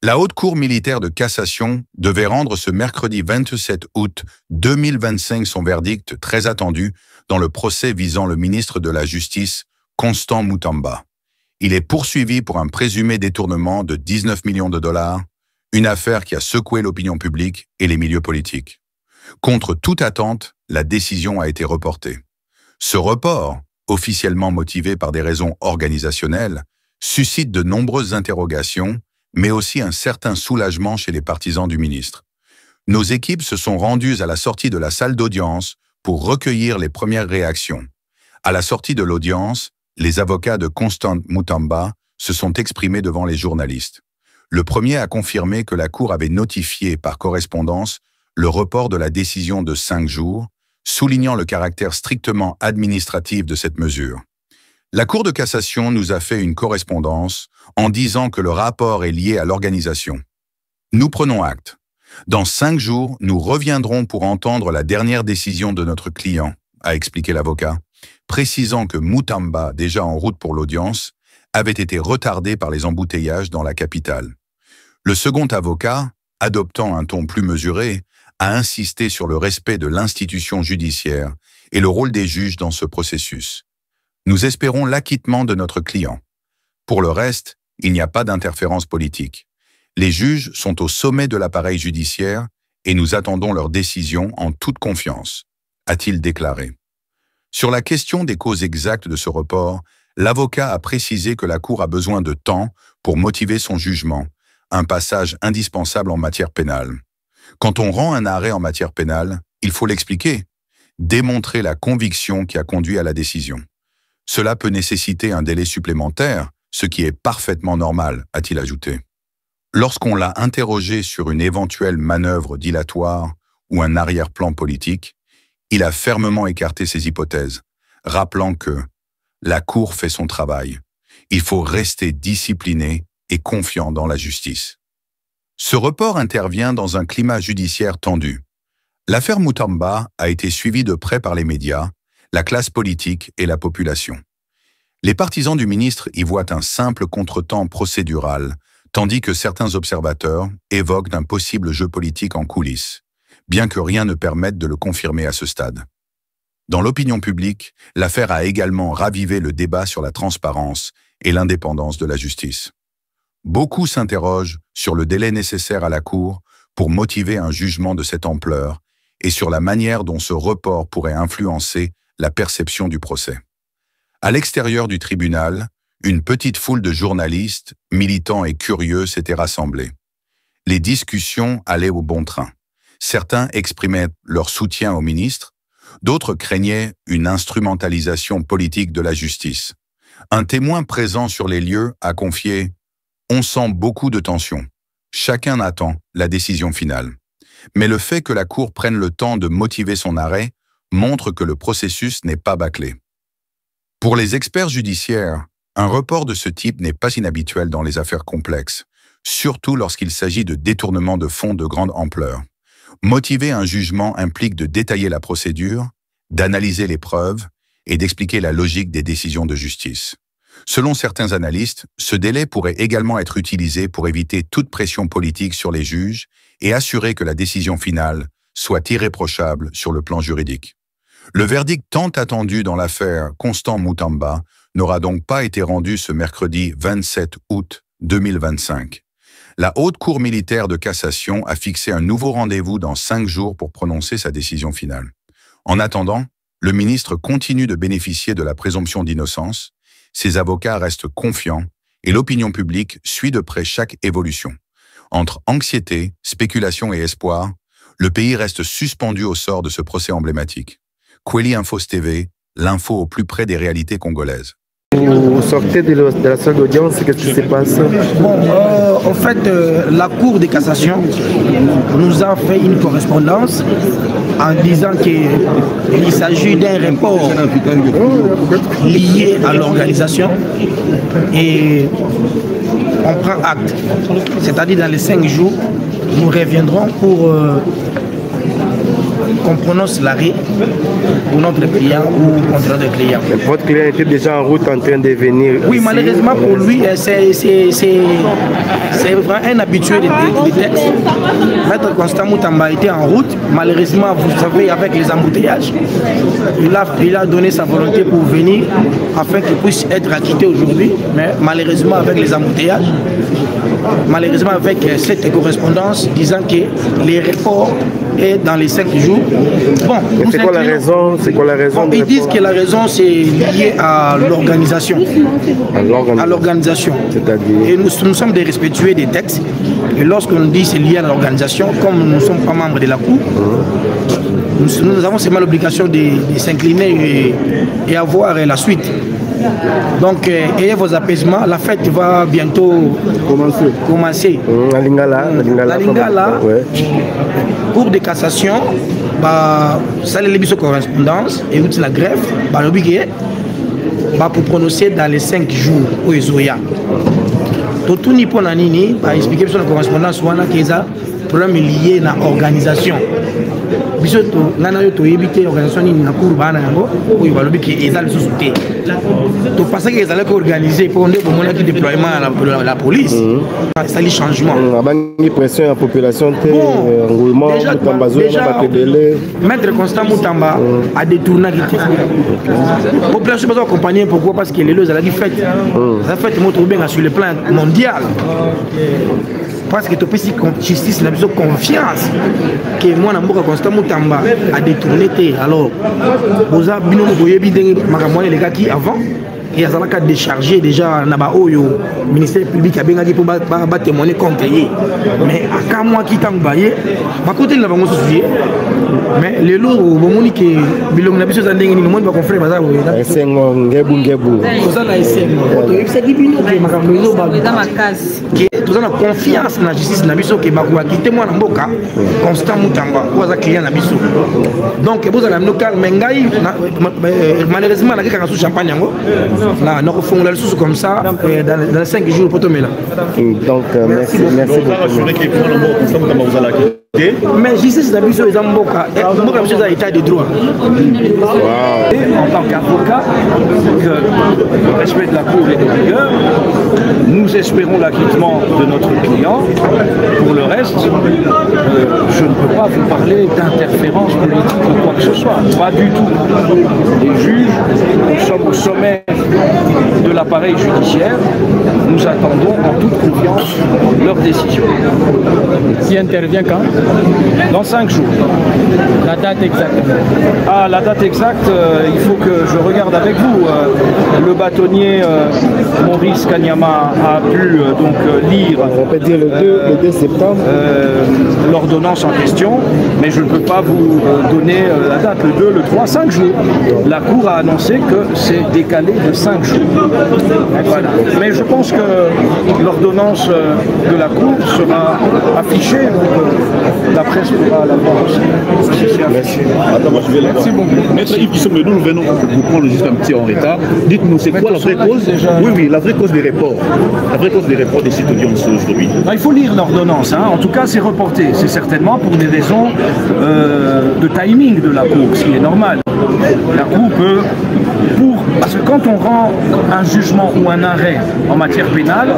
La Haute Cour militaire de cassation devait rendre ce mercredi 27 août 2025 son verdict très attendu dans le procès visant le ministre de la Justice, Constant Mutamba. Il est poursuivi pour un présumé détournement de 19 millions de dollars, une affaire qui a secoué l'opinion publique et les milieux politiques. Contre toute attente, la décision a été reportée. Ce report, officiellement motivé par des raisons organisationnelles, suscite de nombreuses interrogations, mais aussi un certain soulagement chez les partisans du ministre. Nos équipes se sont rendues à la sortie de la salle d'audience pour recueillir les premières réactions. À la sortie de l'audience, les avocats de Constant Mutamba se sont exprimés devant les journalistes. Le premier a confirmé que la Cour avait notifié par correspondance le report de la décision de 5 jours, soulignant le caractère strictement administratif de cette mesure. La Cour de cassation nous a fait une correspondance en disant que le rapport est lié à l'organisation. Nous prenons acte. Dans 5 jours, nous reviendrons pour entendre la dernière décision de notre client, a expliqué l'avocat, précisant que Mutamba, déjà en route pour l'audience, avait été retardé par les embouteillages dans la capitale. Le second avocat, adoptant un ton plus mesuré, a insisté sur le respect de l'institution judiciaire et le rôle des juges dans ce processus. Nous espérons l'acquittement de notre client. Pour le reste, il n'y a pas d'interférence politique. Les juges sont au sommet de l'appareil judiciaire et nous attendons leur décision en toute confiance, a-t-il déclaré. Sur la question des causes exactes de ce report, l'avocat a précisé que la Cour a besoin de temps pour motiver son jugement, un passage indispensable en matière pénale. Quand on rend un arrêt en matière pénale, il faut l'expliquer, démontrer la conviction qui a conduit à la décision. Cela peut nécessiter un délai supplémentaire, ce qui est parfaitement normal, a-t-il ajouté. Lorsqu'on l'a interrogé sur une éventuelle manœuvre dilatoire ou un arrière-plan politique, il a fermement écarté ces hypothèses, rappelant que la Cour fait son travail. Il faut rester discipliné et confiant dans la justice. Ce report intervient dans un climat judiciaire tendu. L'affaire Mutamba a été suivie de près par les médias, la classe politique et la population. Les partisans du ministre y voient un simple contretemps procédural, tandis que certains observateurs évoquent d'un possible jeu politique en coulisses, bien que rien ne permette de le confirmer à ce stade. Dans l'opinion publique, l'affaire a également ravivé le débat sur la transparence et l'indépendance de la justice. Beaucoup s'interrogent sur le délai nécessaire à la Cour pour motiver un jugement de cette ampleur et sur la manière dont ce report pourrait influencer la perception du procès. À l'extérieur du tribunal, une petite foule de journalistes, militants et curieux s'était rassemblée. Les discussions allaient au bon train. Certains exprimaient leur soutien au ministre, d'autres craignaient une instrumentalisation politique de la justice. Un témoin présent sur les lieux a confié « On sent beaucoup de tension. Chacun attend la décision finale. Mais le fait que la Cour prenne le temps de motiver son arrêt montre que le processus n'est pas bâclé. » Pour les experts judiciaires, un report de ce type n'est pas inhabituel dans les affaires complexes, surtout lorsqu'il s'agit de détournements de fonds de grande ampleur. Motiver un jugement implique de détailler la procédure, d'analyser les preuves et d'expliquer la logique des décisions de justice. Selon certains analystes, ce délai pourrait également être utilisé pour éviter toute pression politique sur les juges et assurer que la décision finale soit irréprochable sur le plan juridique. Le verdict tant attendu dans l'affaire Constant Mutamba n'aura donc pas été rendu ce mercredi 27 août 2025. La Haute Cour militaire de cassation a fixé un nouveau rendez-vous dans 5 jours pour prononcer sa décision finale. En attendant, le ministre continue de bénéficier de la présomption d'innocence, ses avocats restent confiants et l'opinion publique suit de près chaque évolution. Entre anxiété, spéculation et espoir, le pays reste suspendu au sort de ce procès emblématique. Kweli Infos TV, l'info au plus près des réalités congolaises. Vous sortez de la salle d'audience, qu'est-ce qui se passe? En fait, la Cour de cassation nous a fait une correspondance en disant qu'il s'agit d'un report lié à l'organisation et on prend acte. C'est-à-dire dans les 5 jours, nous reviendrons pour qu'on prononce l'arrêt pour notre client ou contre notre client. Votre client était déjà en route en train de venir. Oui, ici. malheureusement pour lui, c'est vraiment un habitué des textes. Maître Constant Moutamba était en route. Malheureusement, vous savez, avec les embouteillages, il a donné sa volonté pour venir afin qu'il puisse être acquitté aujourd'hui. Mais malheureusement, avec les embouteillages, malheureusement avec cette correspondance disant que les reports est dans les 5 jours. Bon, c'est quoi la raison? C'est quoi la raison? Ils disent que la raison c'est lié à l'organisation. À l'organisation. C'est-à-dire? Et nous sommes des respectueux des textes. Et lorsqu'on dit c'est lié à l'organisation, comme nous ne sommes pas membres de la Cour, nous avons seulement l'obligation de s'incliner et avoir la suite. Donc, ayez vos apaisements. La fête va bientôt commencer. La Lingala, ouais. Cour de cassation, ça les correspondance et la greffe, pour prononcer dans les 5 jours au Ezoya. Tout ni pour nanini, expliquer sur la correspondance, qui est un problème lié à l'organisation. Bisoto nana yo to yebite organisation ni na cour bana yango ko ibalobi ki ezali sous-souté to parce que ezali ko organiser pour ndé bomona ki déploiement à la police ça li changement abangi pression la population té engouement Moutamba zo na batebele Maître Constant Moutamba a détourné qui population pas accompagner pourquoi parce que les lois ezali fête ça fait montre bien sur le plan mondial parce que tu peux si justice n'a besoin de confiance que moi n'importe Constant Moutamba a détourné alors vous avez bien vous voyez les gars qui avant et ça a déchargé déjà na oyo ministère public a bien pour témoigner contre lui mais à quand moi qui t'en baillé ma côté là bango soucier mais les lots bomoni que bilong na biso za ndenge ni monde ba confrère baza oui sengo ngebu ça na sengo c'est bino que makambo zo ba dans ma case que na confiance na justice na biso que ba ko quitter moi na mboka Constant Moutamba ko za client na biso donc vous allez nous calme ngai malheureusement na kaka sous champagne yango là nous refondons le sous comme ça dans les 5 jours pour tomber là donc merci beaucoup mais justice na biso eza mboka biso eza état de droit en tant qu'avocat le respect de la cour et de rigueur nous espérons l'acquittement de notre client. Pour le reste je ne peux pas vous parler d'interférence politique ou quoi que ce soit, pas du tout. Les juges, nous sommes au sommet de l'appareil judiciaire, nous attendons en toute confiance leur décision. Qui intervient quand? Dans 5 jours. La date exacte? Ah, la date exacte, il faut que je regarde avec vous. Le bâtonnier Maurice Kanyama a pu donc lire on peut dire le 2 septembre l'ordonnance en question, mais je ne peux pas vous donner la date, le 2, le 3, 5 jours. La Cour a annoncé que c'est décalé de 5 jours. Voilà. Mais je pense que l'ordonnance de la Cour sera affichée, la presse pourra la voir aussi. Merci beaucoup. Maître Yves, nous venons vous prendre juste un petit en retard. Dites-nous, c'est quoi la vraie cause? Oui, la vraie cause des reports. La vraie cause des reports des sites d'audience aujourd'hui. Il faut lire l'ordonnance. En tout cas, c'est reporté. C'est certainement pour des raisons de timing de la Cour, ce qui est normal. La Cour peut, parce que quand on rend un jugement ou un arrêt en matière pénale,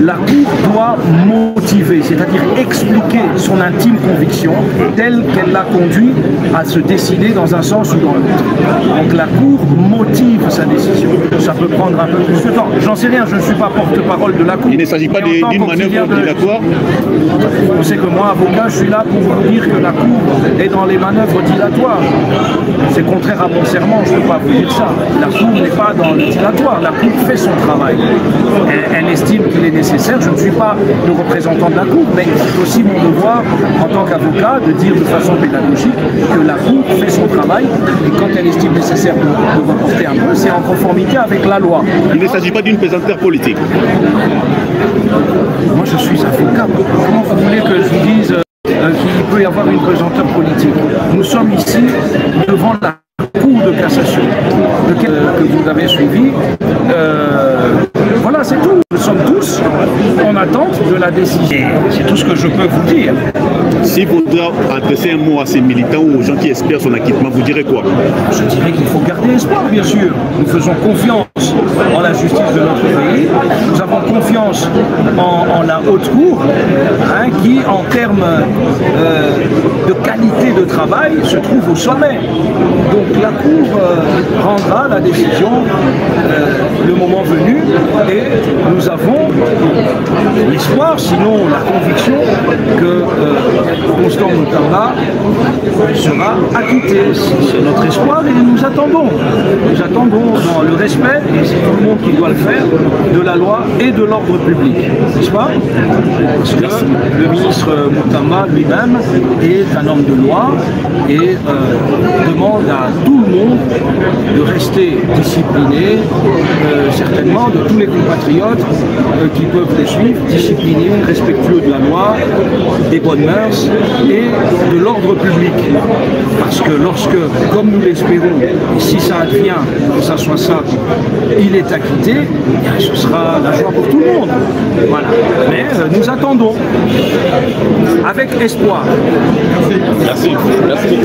la Cour doit motiver, c'est-à-dire expliquer son intime conviction telle qu'elle l'a conduit à se décider dans un sens ou dans l'autre. Donc la Cour motive sa décision. Ça peut prendre un peu plus de temps. J'en sais rien, je ne suis pas porte-parole de la Cour. Il ne s'agit pas d'une manœuvre dilatoire. Vous savez que moi, avocat, je suis là pour vous dire que la Cour est dans les manœuvres dilatoires. C'est contraire à mon serment, je ne peux pas vous dire ça. La Cour n'est pas dans le dilatoire, la Cour fait son travail. Elle estime qu'il est nécessaire, je ne suis pas le représentant de la Cour, mais c'est aussi mon devoir en tant qu'avocat de dire de façon pédagogique que la Cour fait son travail et quand elle estime nécessaire de reporter un peu, c'est en conformité avec la loi. Il ne s'agit pas d'une plaisanterie politique. Moi je suis avocat, comment vous voulez que je vous dise qu'il peut y avoir une plaisanterie politique? Nous sommes ici devant la Cour de cassation que vous avez suivi. Voilà, c'est C'est tout. Nous sommes tous en attente de la décision. C'est tout ce que je peux vous dire. S'il faudra adresser un mot à ces militants ou aux gens qui espèrent son acquittement, vous direz quoi? Je dirais qu'il faut garder espoir, bien sûr. Nous faisons confiance en la justice de notre pays. Nous avons confiance en la haute cour, hein, qui, en termes de qualité de travail, se trouve au sommet. Donc la cour rendra la décision le moment venu, et nous avons l'espoir, sinon la conviction, que Constant Mutamba sera acquitté. C'est notre espoir et nous attendons. Nous attendons dans le respect, et c'est tout le monde qui doit le faire, de la loi et de l'ordre public, n'est-ce pas? Parce que le ministre Mutamba lui-même est un homme de loi et demande à tout le monde de rester discipliné, certainement de tous les compatriotes qui peuvent les suivre, disciplinés, respectueux de la loi, des bonnes mœurs et de l'ordre public. Parce que lorsque, comme nous l'espérons, et si ça advient, que ça soit ça, il est acquitté, ce sera la joie pour tout le monde. Voilà. Mais nous attendons avec espoir. Merci. Merci.